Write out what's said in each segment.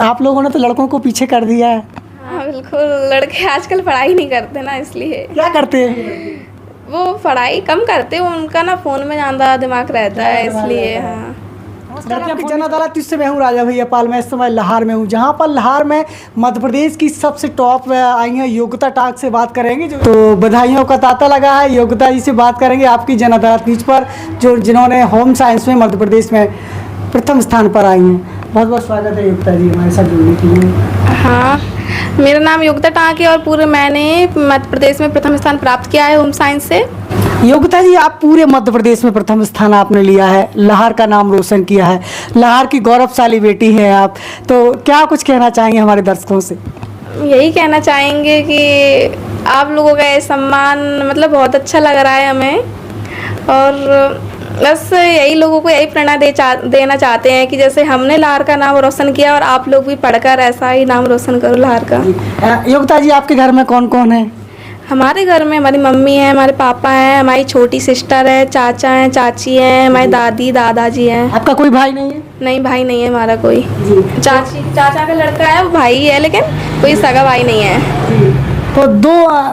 आप लोगों ने तो लड़कों को पीछे कर दिया है। हाँ बिल्कुल, लड़के आजकल पढ़ाई नहीं करते ना, इसलिए। क्या करते हैं? वो पढ़ाई कम करते हैं, उनका ना फ़ोन में ज़्यादा दिमाग रहता है, इसलिए। हाँ आपकी जन अदालत से मैं हूँ राजा भैया पाल। मैं इस समय लाहौर में हूँ, जहाँ पर लाहौर में मध्य प्रदेश की सबसे टॉप आई हैं योग्यता टाक से बात करेंगे। तो बधाइयों का तांता लगा है, योग्यता जी से बात करेंगे आपकी जन अदालत न्यूज पर, जिन्होंने होम साइंस में मध्य प्रदेश में प्रथम स्थान पर आई हैं। बहुत बहुत स्वागत है योग्यता जी हमारे साथ जुड़ने के लिए। हाँ, मेरा नाम योग्यता टाक है और पूरे मैंने मध्य प्रदेश में प्रथम स्थान प्राप्त किया है होम साइंस से। योग्यता जी, आप पूरे मध्य प्रदेश में प्रथम स्थान आपने लिया है, लाहौर का नाम रोशन किया है, लाहौर की गौरवशाली बेटी हैं आप। तो क्या कुछ कहना चाहेंगे हमारे दर्शकों से? यही कहना चाहेंगे कि आप लोगों का ये सम्मान मतलब बहुत अच्छा लग रहा है हमें, और बस यही लोगों को यही प्रेरणा देना चाहते हैं कि जैसे हमने लाहौर का नाम रोशन किया और आप लोग भी पढ़कर ऐसा ही नाम रोशन करो लाहौर का। योग्यता जी, आपके घर में कौन कौन है? हमारे घर में हमारी मम्मी है, हमारे पापा हैं, हमारी छोटी सिस्टर है, चाचा हैं, चाची हैं, हमारी दादी दादाजी हैं। आपका कोई भाई नहीं है? नहीं, भाई नहीं है हमारा कोई। चाचा का लड़का है, वो भाई है, लेकिन कोई सगा भाई नहीं है। तो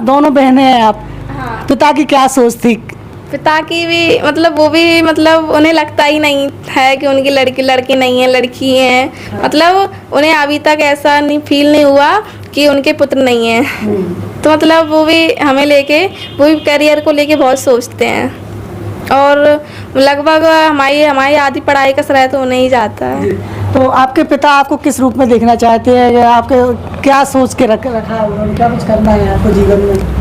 दोनों बहनें हैं आप। हाँ। पिता की क्या सोच थी? पिता की भी मतलब वो भी मतलब उन्हें लगता ही नहीं है कि उनकी लड़की नहीं है, लड़की है। मतलब उन्हें अभी तक ऐसा नहीं फील नहीं हुआ कि उनके पुत्र नहीं है। तो मतलब वो भी हमें लेके, वो भी करियर को लेके बहुत सोचते हैं, और लगभग हमारी आधी पढ़ाई का श्रेय तो उन्हें ही जाता है। तो आपके पिता आपको किस रूप में देखना चाहते हैं, या आपके क्या सोच के रखा है उन्होंने, क्या कुछ करना है आपको जीवन में?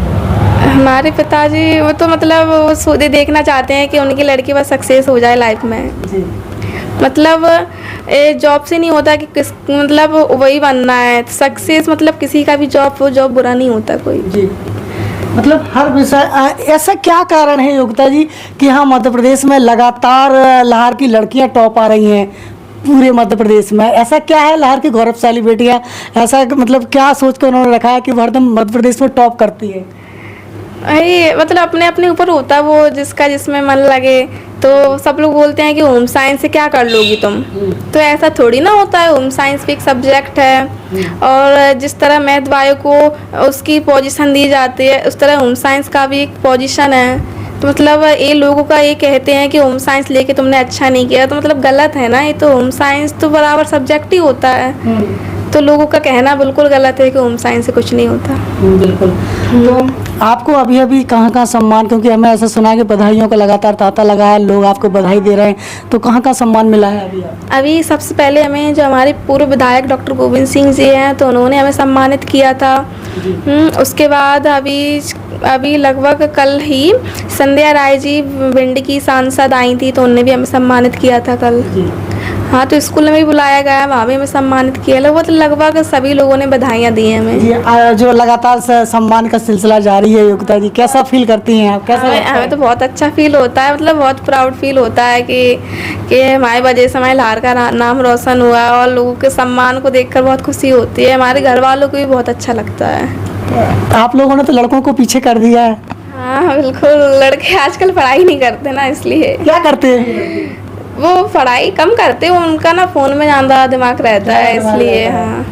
हमारे पिताजी वो तो मतलब वो देखना चाहते हैं कि उनकी लड़की बस सक्सेस हो जाए लाइफ में। जी। मतलब जॉब से नहीं होता कि किस मतलब वही बनना है सक्सेस, मतलब किसी का भी वो जॉब बुरा नहीं होता कोई। जी। मतलब हर विषय ऐसा क्या कारण है योग्यता जी कि हाँ मध्य प्रदेश में लगातार लाहौर की लड़कियां टॉप आ रही हैं पूरे मध्य प्रदेश में? ऐसा क्या है लाहौर की गौरवशाली बेटियां, ऐसा मतलब क्या सोच कर उन्होंने रखा है कि वो हरदम मध्य प्रदेश में टॉप करती है? अरे मतलब अपने अपने ऊपर होता है, वो जिसका जिसमें मन लगे। तो सब लोग बोलते हैं कि होम साइंस से क्या कर लोगी तुम, तो ऐसा थोड़ी ना होता है। होम साइंस भी एक सब्जेक्ट है, और जिस तरह मैथ बायो को उसकी पोजीशन दी जाती है, उस तरह होम साइंस का भी एक पोजीशन है। तो मतलब ये लोगों का ये कहते हैं कि होम साइंस लेके तुमने अच्छा नहीं किया, तो मतलब गलत है ना। ये तो होम साइंस तो बराबर सब्जेक्ट ही होता है। तो लोगों का कहना बिल्कुल गलत है कि होम साइंस से कुछ नहीं होता। बिल्कुल। तो आपको अभी अभी कहाँ सम्मान, क्योंकि हमें ऐसा सुना है कि बधाइयों का लगातार तांता लगा है, लोग आपको बधाई दे रहे हैं, तो कहाँ सम्मान मिला है अभी? अभी सबसे पहले हमें जो हमारे पूर्व विधायक डॉक्टर गोविंद सिंह जी हैं, तो उन्होंने हमें सम्मानित किया था। उसके बाद अभी लगभग कल ही संध्या राय जी भिंड की सांसद आई थी, तो उन्होंने भी हमें सम्मानित किया था कल। हाँ, तो स्कूल में भी बुलाया गया, वहाँ भी हमें सम्मानित किया। लगभग सभी लोगों ने बधाइयाँ दी हैं हमें। जो लगातार सम्मान का सिलसिला जारी है योग्यता जी, कैसा फील करती हैं आप? हमें तो बहुत अच्छा फील होता है, मतलब बहुत प्राउड फील होता है कि हमारी वजह से हमारे लाहौर का नाम रोशन हुआ, और लोगों के सम्मान को देखकर बहुत खुशी होती है। हमारे घर वालों को भी बहुत अच्छा लगता है। आप लोगों ने तो लड़कों को पीछे कर दिया है। हाँ बिल्कुल, लड़के आजकल पढ़ाई नहीं करते ना, इसलिए। क्या करते हैं? वो पढ़ाई कम करते हैं, उनका ना फ़ोन में ज़्यादा दिमाग रहता है, इसलिए। हाँ,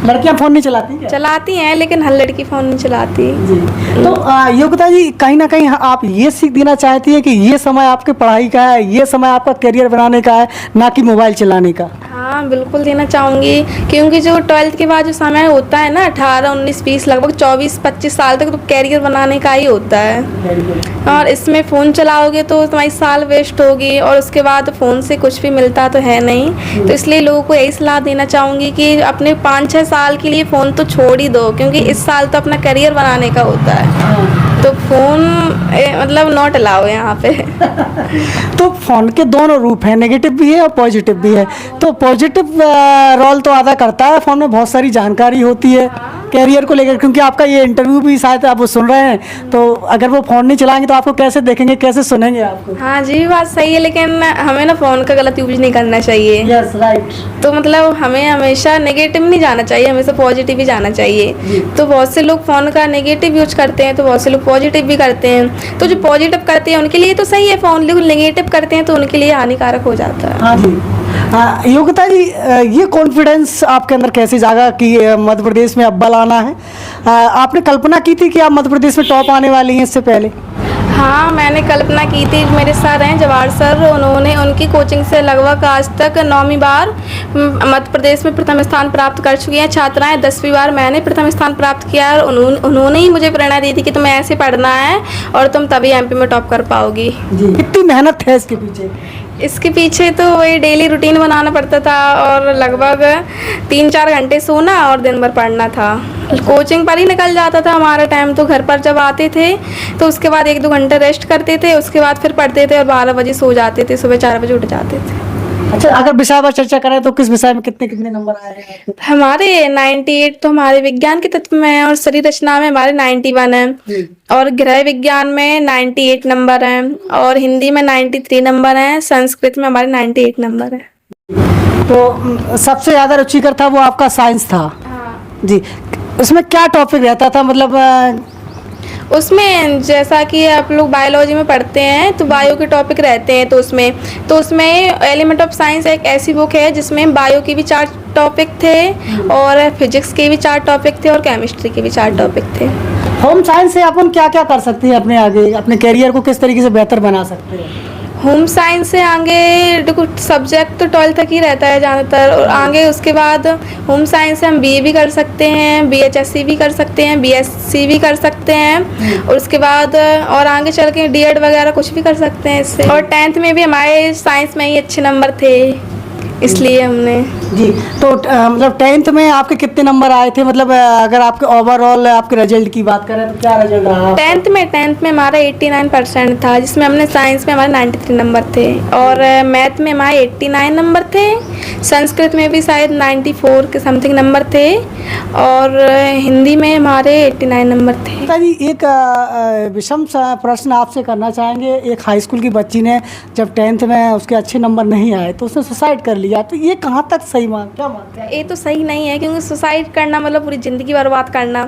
लड़कियां फ़ोन नहीं चलाती क्या? चलाती हैं, लेकिन हर लड़की फ़ोन नहीं चलाती। जी। तो योग्यता जी, कहीं ना कहीं आप ये सीख देना चाहती है कि ये समय आपके पढ़ाई का है, ये समय आपका करियर बनाने का है, ना कि मोबाइल चलाने का? हाँ बिल्कुल देना चाहूँगी, क्योंकि जो 12th के बाद जो समय होता है ना, 18, 19, 20 लगभग 24-25 साल तक तो कैरियर बनाने का ही होता है। और इसमें फ़ोन चलाओगे तो तुम्हारी साल वेस्ट होगी, और उसके बाद फ़ोन से कुछ भी मिलता तो है नहीं। तो इसलिए लोगों को यही सलाह देना चाहूँगी कि अपने 5-6 साल के लिए फ़ोन तो छोड़ ही दो, क्योंकि इस साल तो अपना करियर बनाने का होता है। तो फ़ोन मतलब नॉट अलाउ यहाँ पे। तो फ़ोन के दोनों रूप हैं, नेगेटिव भी है और पॉजिटिव भी है। तो पॉजिटिव रोल तो अदा करता है, फ़ोन में बहुत सारी जानकारी होती है कैरियर को लेकर, क्योंकि आपका ये इंटरव्यू भी शायद आप वो सुन रहे हैं, तो अगर वो फ़ोन नहीं चलाएंगे तो आपको कैसे देखेंगे, कैसे सुनेंगे आपको? हाँ जी, बात सही है, लेकिन हमें ना फ़ोन का गलत यूज नहीं करना चाहिए। Yes, right. तो मतलब हमें हमेशा नेगेटिव नहीं जाना चाहिए, हमेशा पॉजिटिव ही जाना चाहिए। तो बहुत से लोग फ़ोन का नेगेटिव यूज करते हैं, तो बहुत से लोग पॉजिटिव भी करते हैं। तो जो पॉजिटिव करते हैं उनके लिए तो सही है फ़ोन, लेकिन नेगेटिव करते हैं तो उनके लिए हानिकारक हो जाता है। हाँ जी। योगिता जी, ये कॉन्फिडेंस आपके अंदर कैसे जागा कि मध्य प्रदेश में अव्वल आना है? आपने कल्पना की थी कि आप मध्य प्रदेश में टॉप आने वाली हैं इससे पहले? हाँ, मैंने कल्पना की थी। मेरे सर हैं जवाहर सर, उन्होंने उनकी कोचिंग से लगभग आज तक 9वीं बार मध्य प्रदेश में प्रथम स्थान प्राप्त कर चुकी हैं छात्राएं। 10वीं बार मैंने प्रथम स्थान प्राप्त किया और उन्होंने ही मुझे प्रेरणा दी थी कि तुम्हें ऐसे पढ़ना है और तुम तभी एमपी में टॉप कर पाओगी। जी, कितनी मेहनत है इसके पीछे? इसके पीछे तो वही डेली रूटीन बनाना पड़ता था और लगभग 3-4 घंटे सोना और दिन भर पढ़ना था। कोचिंग पर ही निकल जाता था हमारा टाइम। तो घर पर जब आते थे तो उसके बाद 1-2 घंटे रेस्ट करते थे, उसके बाद फिर पढ़ते थे और 12 बजे सो जाते थे, सुबह 4 बजे उठ जाते थे। अच्छा, अगर विषय पर चर्चा करें तो किस विषय में कितने कितने नंबर आए हैं आपके? हमारे 98 तो हमारे विज्ञान के तत्व में है और शरीर रचना में हमारे 91 है और गृह विज्ञान में 98 नंबर हैं और हिंदी में 93 नंबर हैं, संस्कृत में हमारे 98 नंबर है। तो सबसे ज़्यादा रुचिकर था वो आपका साइंस था? हाँ। जी, उसमें क्या टॉपिक रहता था? मतलब उसमें जैसा कि आप लोग बायोलॉजी में पढ़ते हैं तो बायो के टॉपिक रहते हैं, तो उसमें एलिमेंट ऑफ साइंस एक ऐसी बुक है जिसमें बायो के भी 4 टॉपिक थे और फिजिक्स के भी 4 टॉपिक थे और केमिस्ट्री के भी 4 टॉपिक थे। होम साइंस से अपन क्या क्या कर सकते हैं अपने आगे, अपने करियर को किस तरीके से बेहतर बना सकते हैं? होम साइंस से आगे देखो सब्जेक्ट तो 12th तक ही रहता है ज़्यादातर और आगे उसके बाद होम साइंस से हम बीए भी कर सकते हैं, बीएचएससी भी कर सकते हैं, बीएससी भी कर सकते हैं और उसके बाद और आगे चल के डीएड वगैरह कुछ भी कर सकते हैं इससे। और 10th में भी हमारे साइंस में ही अच्छे नंबर थे, इसलिए हमने। जी, तो मतलब 10th में आपके कितने नंबर आए थे? मतलब अगर आपके ओवरऑल आपके रिजल्ट की बात करें तो क्या रिजल्ट रहा? 10th में हमारा 89% था, जिसमें हमने साइंस में हमारे 93 नंबर थे और मैथ में हमारे 89 नंबर थे, संस्कृत में भी शायद 94 के समथिंग नंबर थे और हिंदी में हमारे 89 नंबर थे। जी, एक विषम प्रश्न आपसे करना चाहेंगे। एक हाई स्कूल की बच्ची ने जब 10th में उसके अच्छे नंबर नहीं आए तो उसने सुसाइड कर लिया, तो ये कहाँ तक सही क्या मानते हैं? ये तो सही नहीं है क्योंकि सुसाइड करना मतलब पूरी ज़िंदगी बर्बाद करना।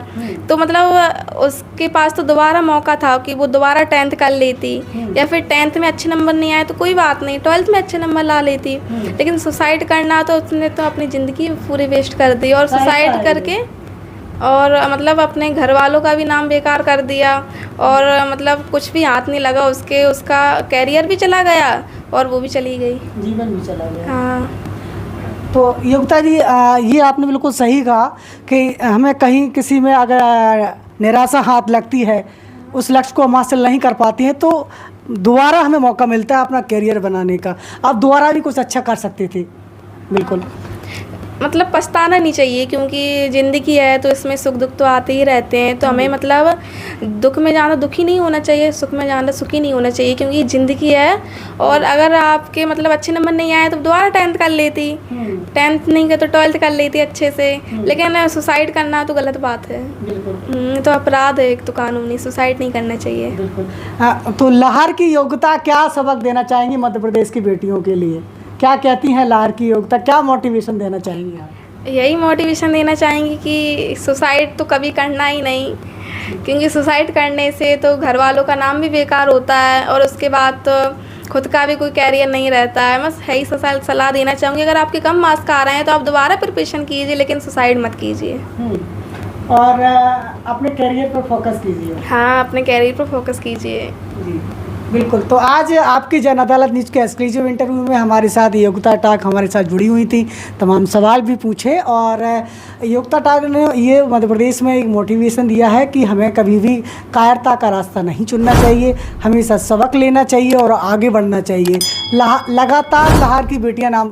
तो मतलब उसके पास तो दोबारा मौका था कि वो दोबारा 10th कर लेती या फिर 10th में अच्छे नंबर नहीं आए तो कोई बात नहीं, 12th में अच्छे नंबर ला लेती। लेकिन सुसाइड करना तो उसने तो अपनी ज़िंदगी पूरी वेस्ट कर दी और सुसाइड करके और मतलब अपने घर वालों का भी नाम बेकार कर दिया और मतलब कुछ भी हाथ नहीं लगा उसके, उसका कैरियर भी चला गया और वो भी चली गई, जीवन भी चला गया। हाँ। तो योगिता जी, ये आपने बिल्कुल सही कहा कि हमें कहीं किसी में अगर निराशा हाथ लगती है, उस लक्ष्य को हम हासिल नहीं कर पाती हैं तो दोबारा हमें मौका मिलता है अपना करियर बनाने का। आप दोबारा भी कुछ अच्छा कर सकते थे। बिल्कुल, मतलब पछताना नहीं चाहिए क्योंकि ज़िंदगी है तो इसमें सुख दुख तो आते ही रहते हैं। तो हमें मतलब दुख में जाना दुखी नहीं होना चाहिए, सुख में जाना सुखी नहीं होना चाहिए क्योंकि ज़िंदगी है। और अगर आपके मतलब अच्छे नंबर नहीं आए तो दोबारा 10th कर लेती, 10th नहीं कर तो 12th कर लेती अच्छे से। लेकिन सुसाइड करना तो गलत बात है, तो अपराध है एक तो कानूनी, सुसाइड नहीं करना चाहिए। तो लाहौर की योग्यता क्या सबक देना चाहेंगी मध्य प्रदेश की बेटियों के लिए? क्या कहती हैं लाहौर की योग्यता, क्या मोटिवेशन देना चाहेंगी आप? यही मोटिवेशन देना चाहेंगी कि सुसाइड तो कभी करना ही नहीं क्योंकि सुसाइड करने से तो घर वालों का नाम भी बेकार होता है और उसके बाद तो खुद का भी कोई कैरियर नहीं रहता है। बस यही सलाह देना चाहूँगी, अगर आपके कम मार्क्स आ रहे हैं तो आप दोबारा प्रिपरेशन कीजिए लेकिन सुसाइड मत कीजिए और अपने कैरियर पर फोकस कीजिए। हाँ, अपने कैरियर पर फोकस कीजिए। जी बिल्कुल। तो आज आपकी जन अदालत न्यूज़ के एक्सक्लूसिव इंटरव्यू में हमारे साथ योगिता टाक हमारे साथ जुड़ी हुई थी, तमाम सवाल भी पूछे और योगिता टाक ने ये मध्य प्रदेश में एक मोटिवेशन दिया है कि हमें कभी भी कायरता का रास्ता नहीं चुनना चाहिए, हमेशा सबक लेना चाहिए और आगे बढ़ना चाहिए। लगातार लाहौर की बेटियां नाम